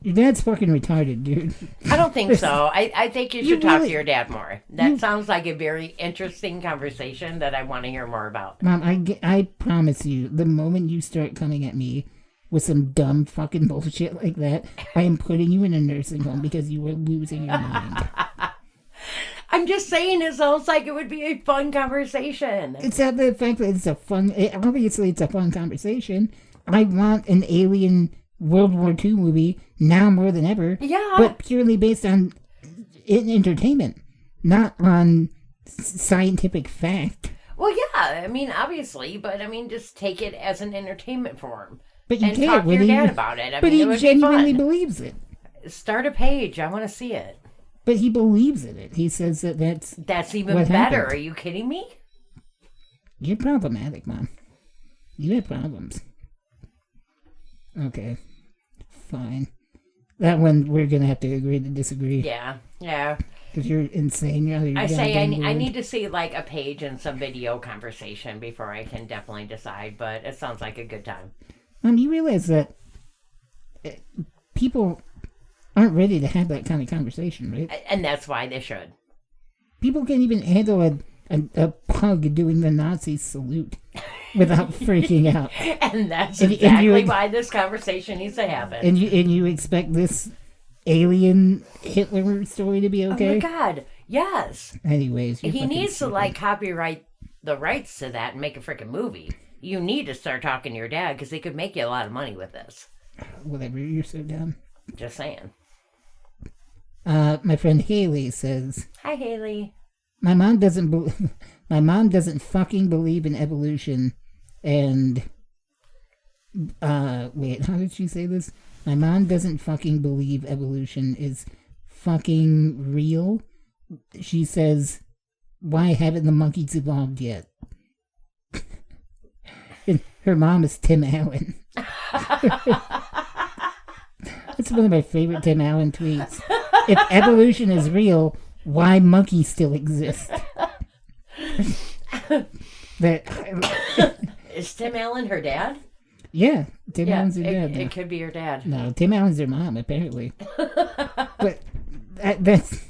Your dad's fucking retarded, dude. I don't think so. I think you should talk to your dad more. That sounds like a very interesting conversation that I want to hear more about. Mom, I promise you, the moment you start coming at me with some dumb fucking bullshit like that, I am putting you in a nursing home because you are losing your mind. I'm just saying it sounds like it would be a fun conversation. It's not the fact that it's a fun... obviously, it's a fun conversation. I want an alien World War II movie now more than ever. Yeah. But purely based on entertainment, not on scientific fact. Well, yeah. I mean, obviously, but I mean, just take it as an entertainment form. But you and can't. talk to your dad about it. But he genuinely believes it. Start a page. I want to see it. But he believes in it. He says that that's even better. Happened. Are you kidding me? You're problematic, Mom. You have problems. Okay. Fine. That one, we're going to have to agree to disagree. Yeah. Because you're insane. I need to see like a page and some video conversation before I can definitely decide, but it sounds like a good time. Mom, you realize that people aren't ready to have that kind of conversation, right? And that's why they should. People can't even handle a pug doing the Nazi salute without freaking out. And that's exactly why this conversation needs to happen. And you expect this alien Hitler story to be okay? Oh my God, yes. Anyways, he needs to like copyright the rights to that and make a freaking movie. You need to start talking to your dad because he could make you a lot of money with this. Whatever, you're so dumb. Just saying. My friend Haley says, "Hi, Haley. My mom doesn't fucking believe in evolution, and wait, how did she say this? My mom doesn't fucking believe evolution is fucking real. She says, why haven't the monkeys evolved yet?" And her mom is Tim Allen. That's one of my favorite Tim Allen tweets. If evolution is real, why monkeys still exist? Is Tim Allen her dad? Yeah, Tim Allen's her dad. It could be her dad. No, Tim Allen's her mom, apparently. But that's...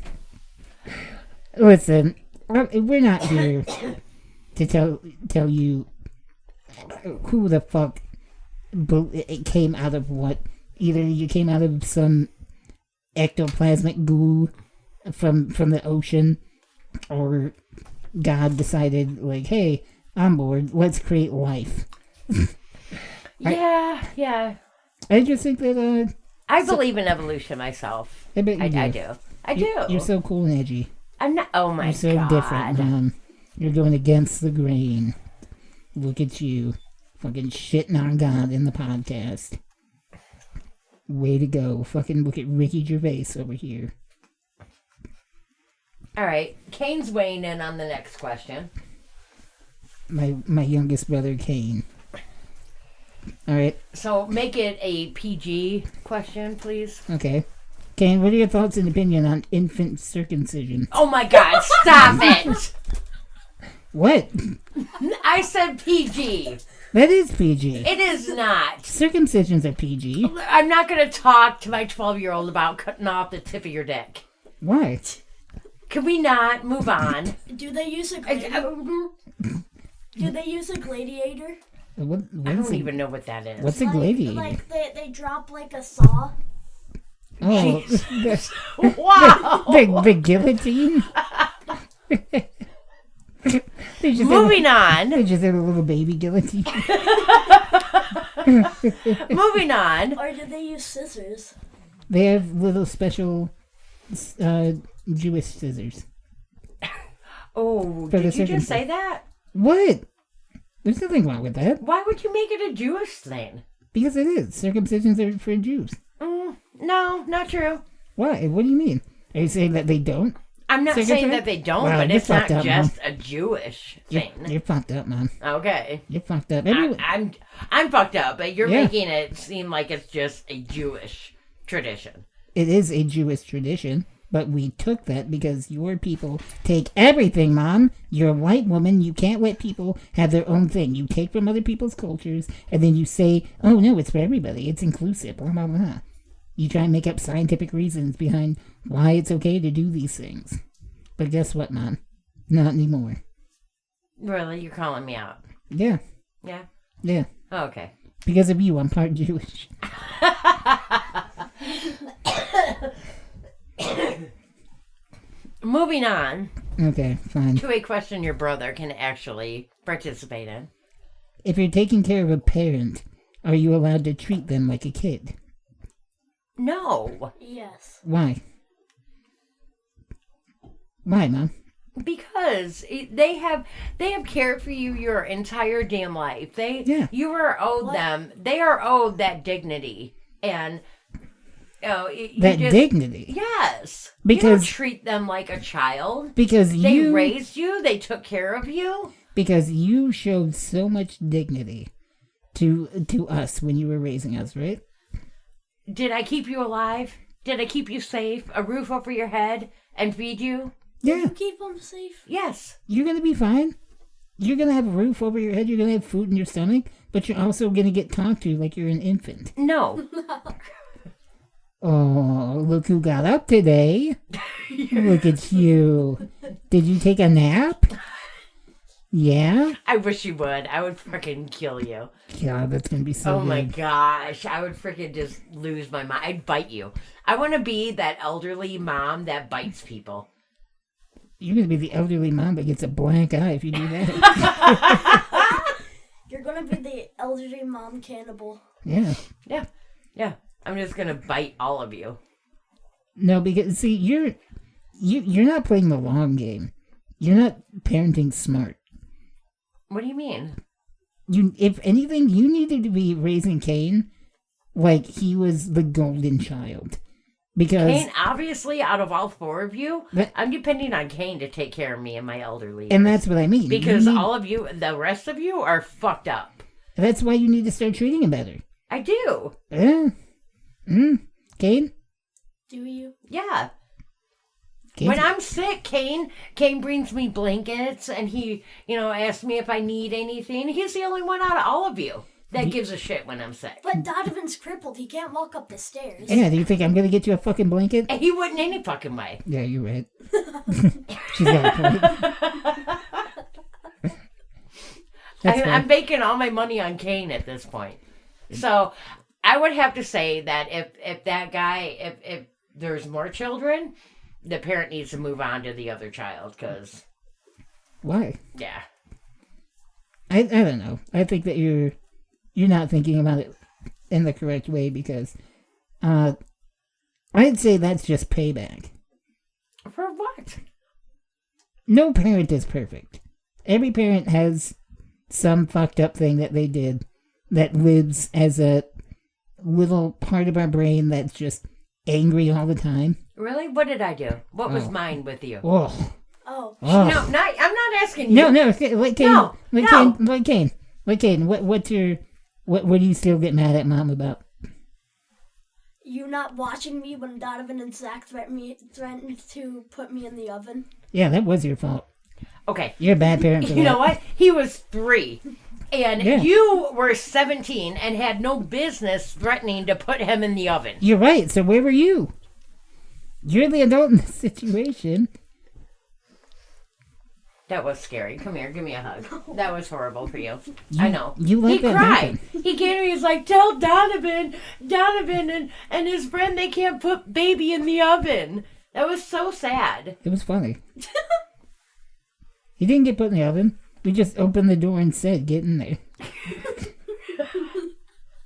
Listen, we're not here to tell you who the fuck it came out of what. Either you came out of some ectoplasmic goo from the ocean, or God decided, like, hey, I'm bored, let's create life. Yeah. I just think that... I believe in evolution myself. I bet you do. I do. You're so cool and edgy. I'm not... Oh, my God. You're so different, Mom. You're going against the grain. Look at you. Fucking shitting on God in the podcast. Way to go. Fucking look at Ricky Gervais over here. All right. Kane's weighing in on the next question. My youngest brother, Kane. All right. So make it a PG question, please. Okay. Kane, what are your thoughts and opinion on infant circumcision? Oh my God! Stop it! What? I said PG. That is PG. It is not. Circumcisions are PG. I'm not going to talk to my 12-year-old about cutting off the tip of your dick. Why? Can we not move on? Do they use a gladiator? Do they use a gladiator? I don't even know what that is. What's a gladiator? Like they drop like a saw. Oh, Wow! the guillotine? Moving on. They just have a little baby guillotine. Moving on. Or do they use scissors? They have little special Jewish scissors. Oh, For the did you just circumcision. say that? What? There's nothing wrong with that. Why would you make it a Jewish thing? Because it is. Circumcisions are for Jews. No, not true. Why? What do you mean? Are you saying that they don't? I'm not saying that they don't, Wow, but you're it's not fucked up, just a Jewish thing. You're fucked up, man. Okay. You're fucked up. I'm fucked up, but you're Yeah. making it seem like it's just a Jewish tradition. It is a Jewish tradition, but we took that because your people take everything, Mom. You're a white woman. You can't let people have their own thing. You take from other people's cultures, and then you say, oh, no, it's for everybody. It's inclusive, blah, blah, blah. You try and make up scientific reasons behind why it's okay to do these things. But guess what, Mom? Not anymore. Really? You're calling me out? Yeah. Yeah? Yeah. Oh, okay. Because of you, I'm part Jewish. Moving on Okay, fine. to a question your brother can actually participate in. If you're taking care of a parent, are you allowed to treat them like a kid? No. Yes. Why? Why, Mom? Because they have cared for you your entire damn life. You are owed them. They are owed that dignity and Dignity. Yes, Because you don't treat them like a child. Because They you raised you. They took care of you. Because you showed so much dignity to us when you were raising us, right? Did I keep you alive? Did I keep you safe? A roof over your head and feed you? Yeah. You keep them safe. Yes. You're gonna be fine. You're gonna have a roof over your head. You're gonna have food in your stomach, but you're also gonna get talked to like you're an infant. No. Oh, look who got up today. Look at you. Did you take a nap? Yeah? I wish you would. I would freaking kill you. God, that's gonna be so Oh good. my gosh. I would freaking just lose my mind. I'd bite you. I want to be that elderly mom that bites people. You're gonna be the elderly mom that gets a black eye if you do that. You're gonna be the elderly mom cannibal. Yeah. Yeah. Yeah. I'm just going to bite all of you. No, because see, you're not playing the long game. You're not parenting smart. What do you mean? If anything, you needed to be raising Cain like he was the golden child. Because Cain, obviously, out of all four of you, That- I'm depending on Cain to take care of me and my elderly. and that's what I mean. Because You need- all of you, the rest of you, are fucked up. that's why you need to start treating him better. I do. Yeah. Cain? Do you? Yeah. Cain's- When I'm sick, Cain brings me blankets and he, asks me if I need anything. He's the only one out of all of you that gives a shit when I'm sick. But Donovan's crippled. He can't walk up the stairs. Yeah, do you think I'm gonna get you a fucking blanket? And he wouldn't any fucking way. Yeah, you're right. She's got a point. That's I'm fine. banking all my money on Cain at this point. So I would have to say that if that guy, if there's more children, the parent needs to move on to the other child because, Why? yeah. I don't know. I think that you're not thinking about it in the correct way because I'd say that's just payback. For what? No parent is perfect. Every parent has some fucked up thing that they did that lives as a little part of our brain that's just angry all the time. Really? What did I do? What was Oh. mine with you? Oh. Oh. Oh. No, I'm not asking you. No, let Cain. No, Let no. Cain. Let Cain. What's your What do you still get mad at Mom about? You not watching me when Donovan and Zach threatened to put me in the oven. Yeah, that was your fault. Okay. You're a bad parent for You that. know what? He was 3. And Yeah. you were 17 and had no business threatening to put him in the oven. You're right. So where were you? You're the adult in this situation. That was scary. Come here, give me a hug. That was horrible for you. I know. You let He that cried. happen. He came and he's like, tell Donovan and his friend they can't put baby in the oven. That was so sad. It was funny. He didn't get put in the oven. We just opened the door and said, get in there.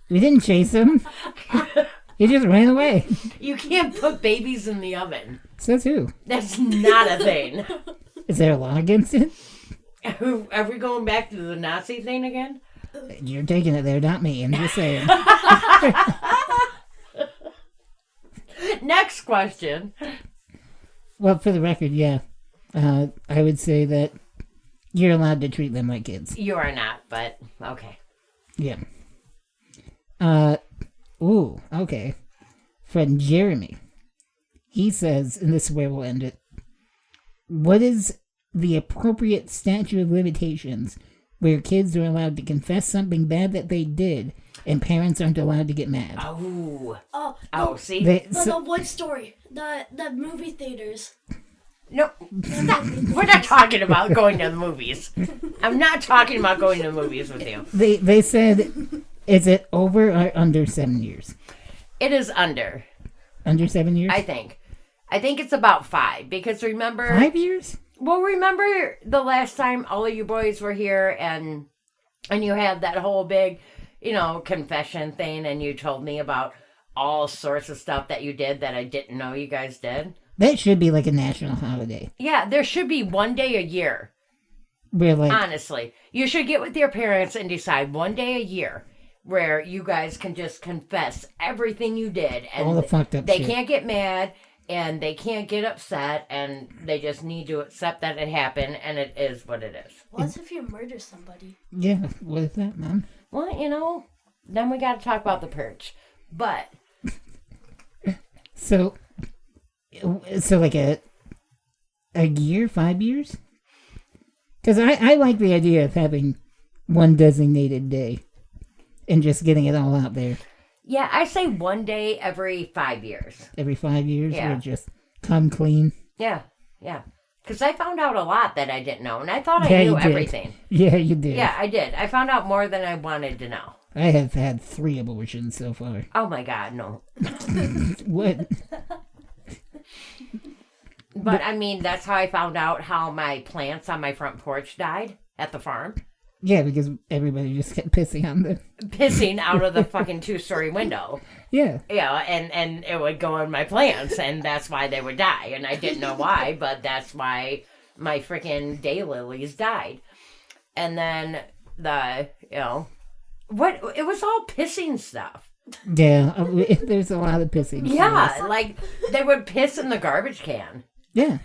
We didn't chase him. He just ran away. You can't put babies in the oven. Says who? That's not a thing. Is there a law against it? Are we going back to the Nazi thing again? You're taking it there, not me. I'm just saying. Next question. Well, for the record, yeah. I would say that you're allowed to treat them like kids. You are not, but okay. Yeah. Ooh, okay. Friend Jeremy. He says, and this is where we'll end it. What is the appropriate statute of limitations where kids are allowed to confess something bad that they did and parents aren't allowed to get mad? Oh, See? the wood story. The movie theaters. No, stop. We're not talking about going to the movies. I'm not talking about going to the movies with you. They said, is it over or under 7 years? It is under. Under 7 years? I think it's about 5 because remember 5 years? Well, remember the last time all of you boys were here and you had that whole big, confession thing and you told me about all sorts of stuff that you did that I didn't know you guys did? That should be like a national holiday. Yeah, there should be one day a year. Where like, honestly, you should get with your parents and decide one day a year where you guys can just confess everything you did. And all the fucked up they shit. can't get mad and they can't get upset and they just need to accept that it happened and it is what it is. What if you murder somebody? Yeah, what is that, Mom? Well, then we got to talk about the purge. But So like a year, 5 years? Because I like the idea of having one designated day and just getting it all out there. yeah, I say one day every 5 years. Every 5 years, Yeah. we'll just come clean. Yeah. Because I found out a lot that I didn't know, and I thought Yeah, I you knew did. everything. Yeah, you did. Yeah, I did. I found out more than I wanted to know. I have had 3 abortions so far. Oh my God, no. What? But I mean, that's how I found out how my plants on my front porch died at the farm. Yeah, because everybody just kept pissing on them. Pissing out of the fucking 2-story window. Yeah. Yeah, and it would go on my plants, and that's why they would die. And I didn't know why, but that's why my freaking daylilies died. And then it was all pissing stuff. Yeah, there's a lot of pissing. Yeah, like they would piss in the garbage can. Yeah.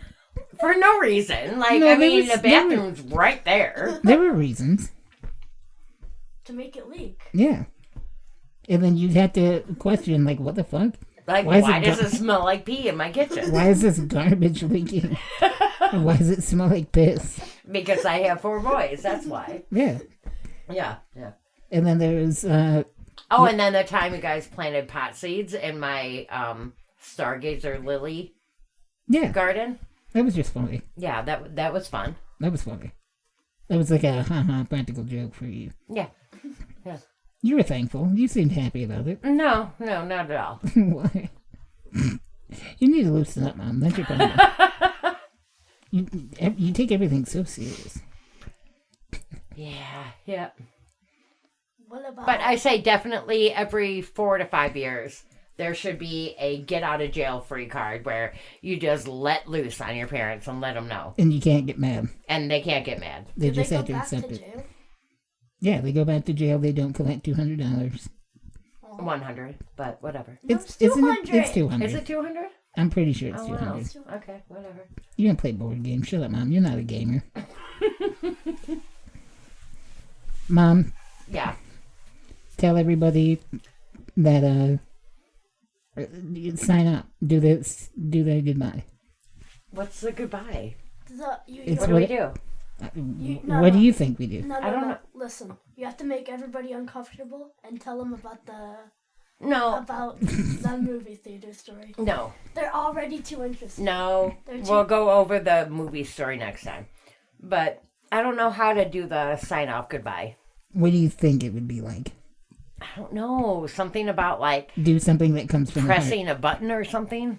For no reason. Like, No, the bathroom's right there. There were reasons. To make it leak. Yeah. And then you'd have to question, like, what the fuck? Like, why does it smell like pee in my kitchen? Why is this garbage leaking? Why does it smell like piss? Because I have 4 boys, that's why. Yeah. Yeah. And then there's, and then the time you guys planted pot seeds in my Stargazer lily garden. That was just funny. Yeah, that was fun. That was funny. That was like a practical joke for you. Yeah. You were thankful. You seemed happy about it. No, not at all. Why? You need to loosen up, Mom. That's your problem. You take everything so serious. Yeah. What about? But I say definitely every 4 to 5 years, there should be a get out of jail free card where you just let loose on your parents and let them know. And you can't get mad. And they can't get mad. They Do just they have go to back accept to it. jail? Yeah, they go back to jail. They don't collect $200. 100, but whatever. No, It's isn't it? 200. It's 200. Is it 200? I'm pretty sure it's Oh, 200. wow. Okay, whatever. You don't play board games. Shut up, Mom. You're not a gamer. Mom, Yeah. tell everybody that sign up. Do the goodbye. What's the goodbye? It's What do we do? What do you think we do? No, I don't know. Listen, you have to make everybody uncomfortable and tell them about No. about the movie theater story. No. They're already too interested. No. We'll go over the movie story next time. But I don't know how to do the sign-off goodbye. What do you think it would be like? I don't know. Something about, like, Do something that comes from pressing a button or something.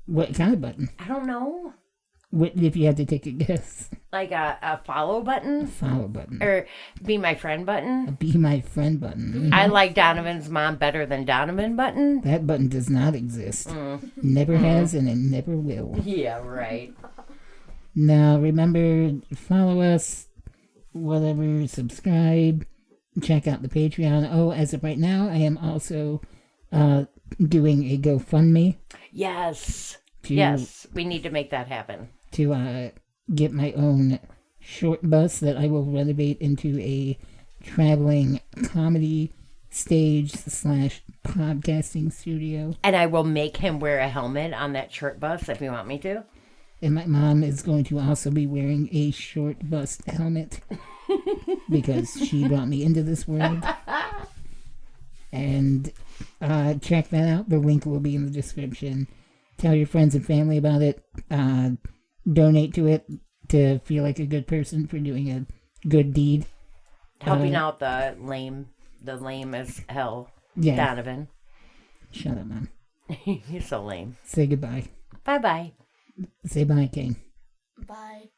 What kind of button? I don't know. What if you had to take a guess? Like a follow button? Follow button. Or be my friend button? Be my friend button. I like Donovan's mom better than Donovan button. That button does not exist. Never has and it never will. Yeah, right. Now, remember, follow us, whatever, subscribe, check out the Patreon. Oh, as of right now, I am also doing a GoFundMe. Yes. Yes, we need to make that happen. To get my own short bus that I will renovate into a traveling comedy stage / podcasting studio. And I will make him wear a helmet on that short bus if you want me to. And my mom is going to also be wearing a short bust helmet because she brought me into this world. And check that out. The link will be in the description. Tell your friends and family about it. Donate to it to feel like a good person for doing a good deed. Helping out the lame as hell, Yeah. Donovan. Shut up, Mom. You're so lame. Say goodbye. Bye-bye. Say bye, King. Bye.